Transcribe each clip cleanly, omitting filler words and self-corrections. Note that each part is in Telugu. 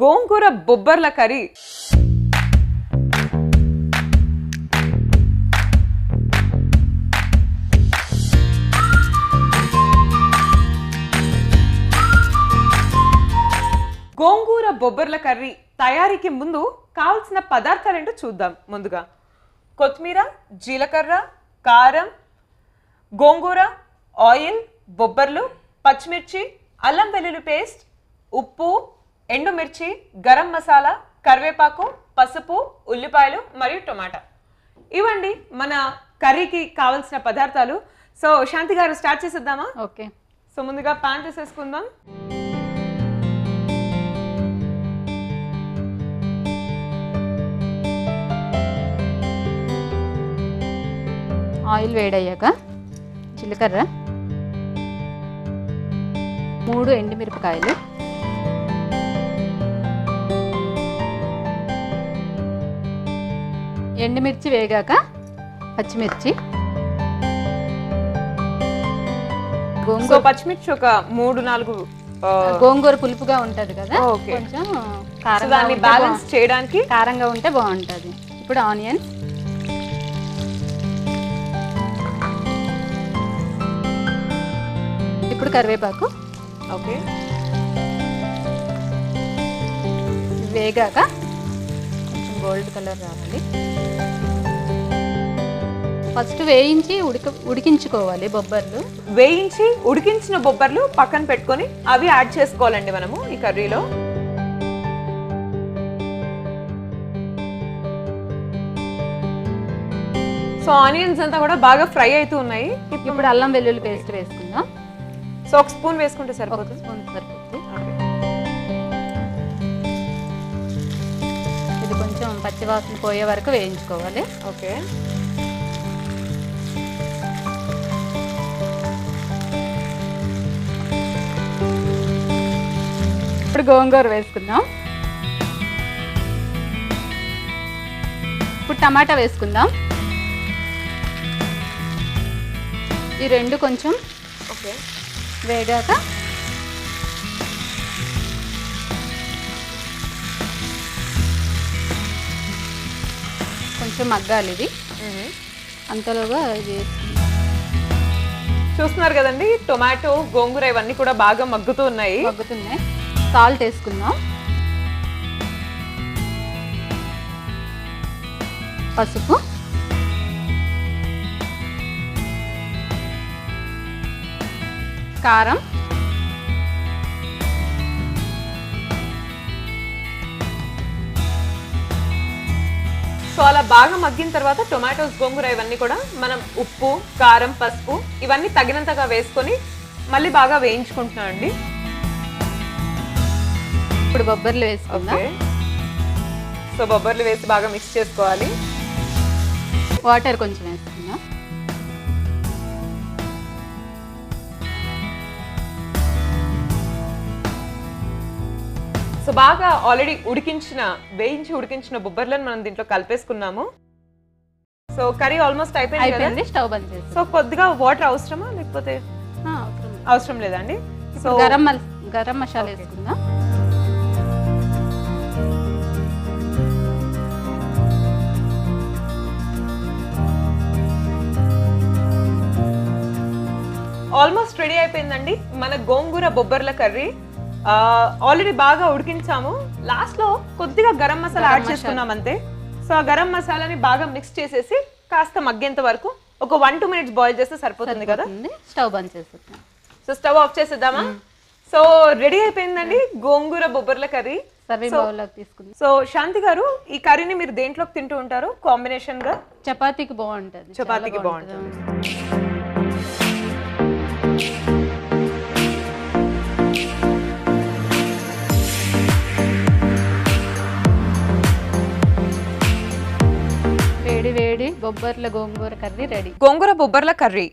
గోంగూర బొబ్బర్ల కర్రీ. గోంగూర బొబ్బర్ల కర్రీ తయారీకి ముందు కావాల్సిన పదార్థాలు ఏంటో చూద్దాం. ముందుగా కొత్తిమీర, జీలకర్ర, కారం, గోంగూర, ఆయిల్, బొబ్బర్లు, పచ్చిమిర్చి, అల్లం వెల్లుల్లి పేస్ట్, ఉప్పు, ఎండుమిర్చి, గరం మసాలా, కరివేపాకు, పసుపు, ఉల్లిపాయలు మరియు టొమాటా. ఇవండి మన కర్రీకి కావాల్సిన పదార్థాలు. సో శాంతి గారు స్టార్ట్ చేసేద్దామా? ఓకే. సో ముందుగా పాన్ తీసేసుకుందాం. ఆయిల్ వేడయ్యాక జీలకర్ర, 3 ఎండుమిరపకాయలు, ఎండుమిర్చి వేగాక పచ్చిమిర్చి, పచ్చిమిర్చి ఒక 3-4. గోంగూర పులుపుగా ఉంటది కదా, కొంచెం దాన్ని బ్యాలెన్స్ చేయడానికి కారంగా ఉంటే బాగుంటది. ఇప్పుడు ఆనియన్స్, ఇప్పుడు కరివేపాకు. ఓకే. వేగాక కొంచెం గోల్డ్ కలర్ రావాలి. ఫస్ట్ వేయించి ఉడికించుకోవాలి బొబ్బర్లు. వేయించి ఉడికించిన బొబ్బర్లు పక్కన పెట్టుకొని అవి యాడ్ చేసుకోవాలండి మనము ఈ కర్రీలో. సో ఆనియన్స్ అంతా కూడా బాగా ఫ్రై అవుతూ ఉన్నాయి. ఇప్పుడు అల్లం వెల్లుల్లి పేస్ట్ వేసుకుందాం. సో 1 స్పూన్ వేసుకుంటే సరిపోతుంది. 1 స్పూన్ సరిపోతుంది. ఇది కొంచెం పచ్చివాసన పోయే వరకు వేయించుకోవాలి. ఓకే. ఇప్పుడు గోంగూర వేసుకుందాం. ఇప్పుడు టమాటా వేసుకుందాం. ఈ రెండు కొంచెం వేగాక కొంచెం మగ్గాలి. ఇది అంతలోగా ఇది చూస్తున్నారు కదండి, టొమాటో, గోంగూర ఇవన్నీ కూడా బాగా మగ్గుతున్నాయి. సాల్ట్ వేసుకుందాం. పసుపు, కారం, సో అలా బాగా మగ్గిన తర్వాత టొమాటోస్, గోంగూర ఇవన్నీ కూడా మనం ఉప్పు, కారం, పసుపు ఇవన్నీ తగినంతగా వేసుకొని మళ్ళీ బాగా వేయించుకుంటున్నాం అండి. ఇప్పుడు బొబ్బర్లు వేసుకుందాం. సో బొబ్బర్లు వేసి బాగా మిక్స్ చేసుకోవాలి. వాటర్ కొంచెం వేసుకుందాం. సో బాగా ఆల్రెడీ వేయించి ఉడికించిన బొబ్బర్లను మనం దీంట్లో కలిపేసుకున్నాము. సో కర్రీ ఆల్మోస్ట్ అయిపోయింది. స్టవ్ బంద్ చేసి. సో కొద్దిగా వాటర్ అవసరమా లేకపోతే అవసరం లేదండి? సో గరం మసాలా వేసుకుందాం. ఆల్మోస్ట్ రెడీ అయిపోయిందండి మన గోంగూర బొబ్బర్ల కర్రీ. ఆల్రెడీ బాగా ఉడికించాము. లాస్ట్ లో కొద్దిగా గరం మసాలా యాడ్ చేసుకున్నాం అంతే. సో ఆ గరం మసాలాని బాగా మిక్స్ చేసేసి కాస్త మగ్గేంత వరకు ఒక 1-2 మినిట్స్ బాయిల్ చేస్తే సరిపోతుంది కదా. స్టవ్ బంద్ చేసేద్దాం. సో స్టవ్ ఆఫ్ చేసేద్దామా? సో రెడీ అయిపోయిందండి గోంగూర బొబ్బర్ల కర్రీ. సో శాంతి గారు, ఈ కర్రీని మీరు దేంట్లోకి తింటూ ఉంటారు కాంబినేషన్ గా? చపాతీకి బాగుంటది. చపాతీకి బాగుంటుంది. వేడి బొబ్బర్ల గోంగూర కర్రీ రెడీ. గోంగూర బొబ్బర్ల కర్రీ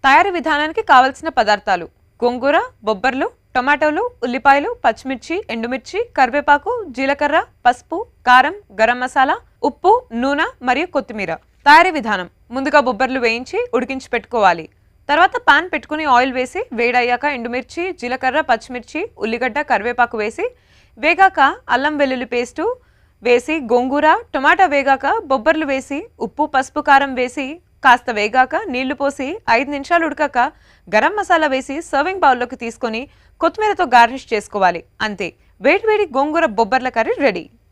తయారీ విధానానికి కావలసిన పదార్థాలు: గోంగూర, బొబ్బర్లు, టొమాటోలు, ఉల్లిపాయలు, పచ్చిమిర్చి, ఎండుమిర్చి, కరివేపాకు, జీలకర్ర, పసుపు, కారం, గరం మసాలా, ఉప్పు, నూనె మరియు కొత్తిమీర. తయారీ విధానం: ముందుగా బొబ్బర్లు వేయించి ఉడికించి పెట్టుకోవాలి. తర్వాత పాన్ పెట్టుకుని ఆయిల్ వేసి వేడయ్యాక ఎండుమిర్చి, జీలకర్ర, పచ్చిమిర్చి, ఉల్లిగడ్డ, కరివేపాకు వేసి వేగాక అల్లం వెల్లుల్లి పేస్టు వేసి గోంగూర టొమాటో వేగాక బొబ్బర్లు వేసి ఉప్పు పసుపు కారం వేసి కాస్త వేగాక నీళ్లు పోసి 5 నిమిషాలు ఉడకాక గరం మసాలా వేసి సర్వింగ్ బౌల్లోకి తీసుకొని కొత్తిమీరతో గార్నిష్ చేసుకోవాలి. అంతే, వేడివేడి గోంగూర బొబ్బర్ల కర్రీ రెడీ.